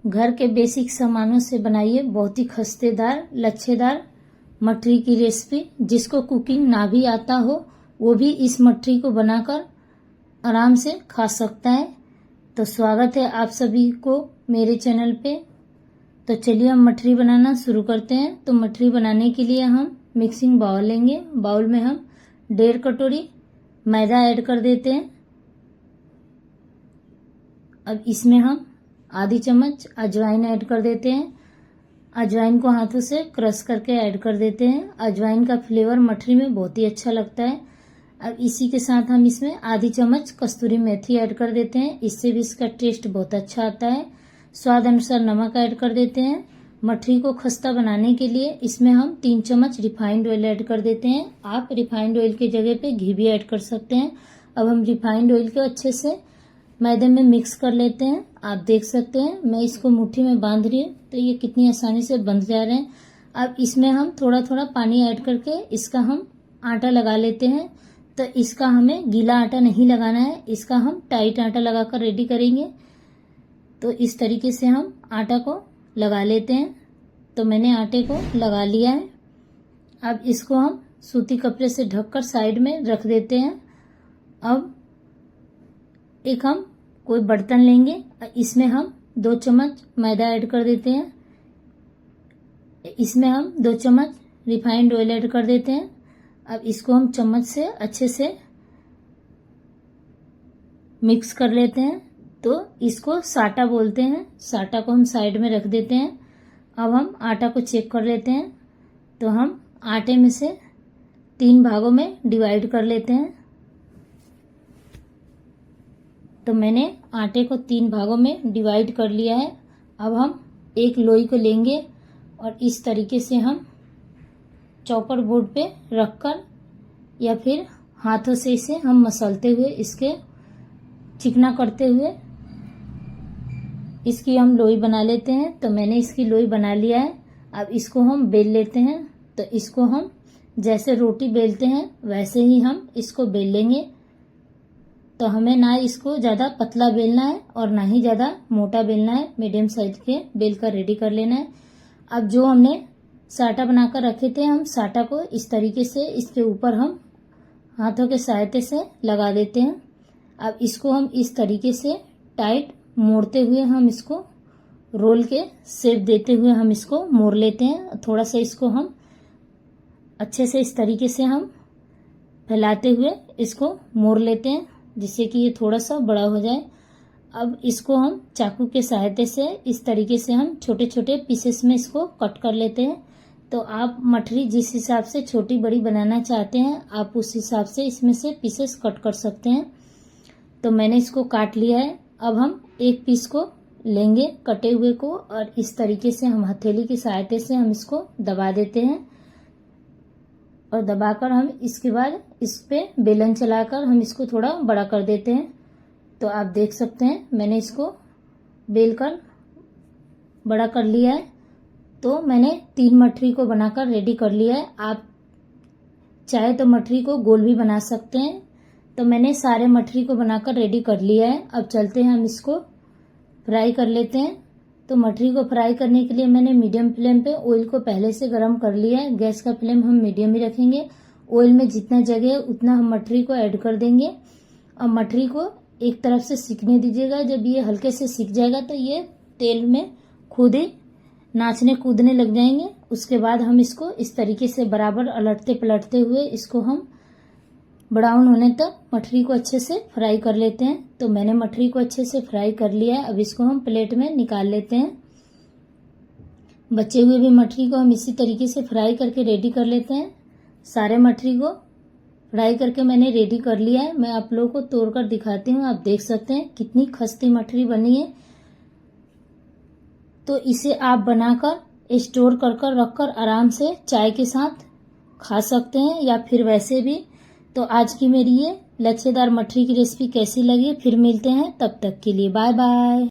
घर के बेसिक सामानों से बनाइए बहुत ही खस्तेदार लच्छेदार मठरी की रेसिपी। जिसको कुकिंग ना भी आता हो वो भी इस मठरी को बनाकर आराम से खा सकता है। तो स्वागत है आप सभी को मेरे चैनल पे। तो चलिए हम मठरी बनाना शुरू करते हैं। तो मठरी बनाने के लिए हम मिक्सिंग बाउल लेंगे। बाउल में हम 1.5 कटोरी मैदा ऐड कर देते हैं। अब इसमें हम आधी चम्मच अजवाइन ऐड कर देते हैं। अजवाइन को हाथों से क्रश करके ऐड कर देते हैं। अजवाइन का फ्लेवर मठरी में बहुत ही अच्छा लगता है। अब इसी के साथ हम इसमें आधी चम्मच कस्तूरी मेथी ऐड कर देते हैं। इससे भी इसका टेस्ट बहुत अच्छा आता है। स्वाद अनुसार नमक ऐड कर देते हैं। मठरी को खस्ता बनाने के लिए इसमें हम 3 चम्मच रिफाइंड ऑयल ऐड कर देते हैं। आप रिफाइंड ऑयल की जगह पे घी भी ऐड कर सकते हैं। अब हम रिफाइंड ऑयल को अच्छे से मैदे में मिक्स कर लेते हैं। आप देख सकते हैं मैं इसको मुट्ठी में बांध रही हूँ तो ये कितनी आसानी से बंध जा रहे हैं। अब इसमें हम थोड़ा थोड़ा पानी ऐड करके इसका हम आटा लगा लेते हैं। तो इसका हमें गीला आटा नहीं लगाना है, इसका हम टाइट आटा लगाकर रेडी करेंगे। तो इस तरीके से हम आटा को लगा लेते हैं। तो मैंने आटे को लगा लिया है। अब इसको हम सूती कपड़े से ढककर साइड में रख देते हैं। अब एक हम कोई बर्तन लेंगे, इसमें हम 2 चम्मच मैदा ऐड कर देते हैं। इसमें हम 2 चम्मच रिफाइंड ऑयल ऐड कर देते हैं। अब इसको हम चम्मच से अच्छे से मिक्स कर लेते हैं। तो इसको साटा बोलते हैं। साटा को हम साइड में रख देते हैं। अब हम आटा को चेक कर लेते हैं। तो हम आटे में से 3 भागों में डिवाइड कर लेते हैं। तो मैंने आटे को 3 भागों में डिवाइड कर लिया है। अब हम एक लोई को लेंगे और इस तरीके से हम चॉपर बोर्ड पे रखकर या फिर हाथों से इसे हम मसलते हुए इसके चिकना करते हुए इसकी हम लोई बना लेते हैं। तो मैंने इसकी लोई बना लिया है। अब इसको हम बेल लेते हैं। तो इसको हम जैसे रोटी बेलते हैं वैसे ही हम इसको बेल लेंगे। तो हमें ना इसको ज़्यादा पतला बेलना है और ना ही ज़्यादा मोटा बेलना है। मीडियम साइज के बेल कर रेडी कर लेना है। अब जो हमने साटा बनाकर रखे थे हम साटा को इस तरीके से इसके ऊपर हम हाथों के सहायता से लगा देते हैं। अब इसको हम इस तरीके से टाइट मोड़ते हुए हम इसको रोल के शेप देते हुए हम इसको मोड़ लेते हैं। थोड़ा सा इसको हम अच्छे से इस तरीके से हम फैलाते हुए इसको मोड़ लेते हैं जिससे कि ये थोड़ा सा बड़ा हो जाए। अब इसको हम चाकू के सहायता से इस तरीके से हम छोटे छोटे पीसेस में इसको कट कर लेते हैं। तो आप मठरी जिस हिसाब से छोटी बड़ी बनाना चाहते हैं आप उस हिसाब से इसमें से पीसेस कट कर सकते हैं। तो मैंने इसको काट लिया है। अब हम एक पीस को लेंगे कटे हुए को और इस तरीके से हम हथेली की सहायता से हम इसको दबा देते हैं और दबाकर हम इसके बाद इस पे बेलन चलाकर हम इसको थोड़ा बड़ा कर देते हैं। तो आप देख सकते हैं मैंने इसको बेल कर बड़ा कर लिया है। तो मैंने 3 मठरी को बनाकर रेडी कर लिया है। आप चाहे तो मठरी को गोल भी बना सकते हैं। तो मैंने सारे मठरी को बनाकर रेडी कर लिया है। अब चलते हैं हम इसको फ्राई कर लेते हैं। तो मठरी को फ्राई करने के लिए मैंने मीडियम फ्लेम पे ऑयल को पहले से गर्म कर लिया है। गैस का फ्लेम हम मीडियम ही रखेंगे। ऑयल में जितना जगह है उतना हम मठरी को ऐड कर देंगे और मठरी को एक तरफ से सिकने दीजिएगा। जब ये हल्के से सिक जाएगा तो ये तेल में खुद ही नाचने कूदने लग जाएंगे। उसके बाद हम इसको इस तरीके से बराबर अलटते पलटते हुए इसको हम ब्राउन होने तक मठरी को अच्छे से फ्राई कर लेते हैं। तो मैंने मठरी को अच्छे से फ्राई कर लिया है। अब इसको हम प्लेट में निकाल लेते हैं। बचे हुए भी मठरी को हम इसी तरीके से फ्राई करके रेडी कर लेते हैं। सारे मठरी को फ्राई करके मैंने रेडी कर लिया है। मैं आप लोगों को तोड़कर दिखाती हूँ। आप देख सकते हैं कितनी खस्ती मठरी बनी है। तो इसे आप बनाकर स्टोर कर रखकर आराम से चाय के साथ खा सकते हैं या फिर वैसे भी। तो आज की मेरी ये लच्छेदार मठरी की रेसिपी कैसी लगी फिर मिलते हैं। तब तक के लिए बाय बाय।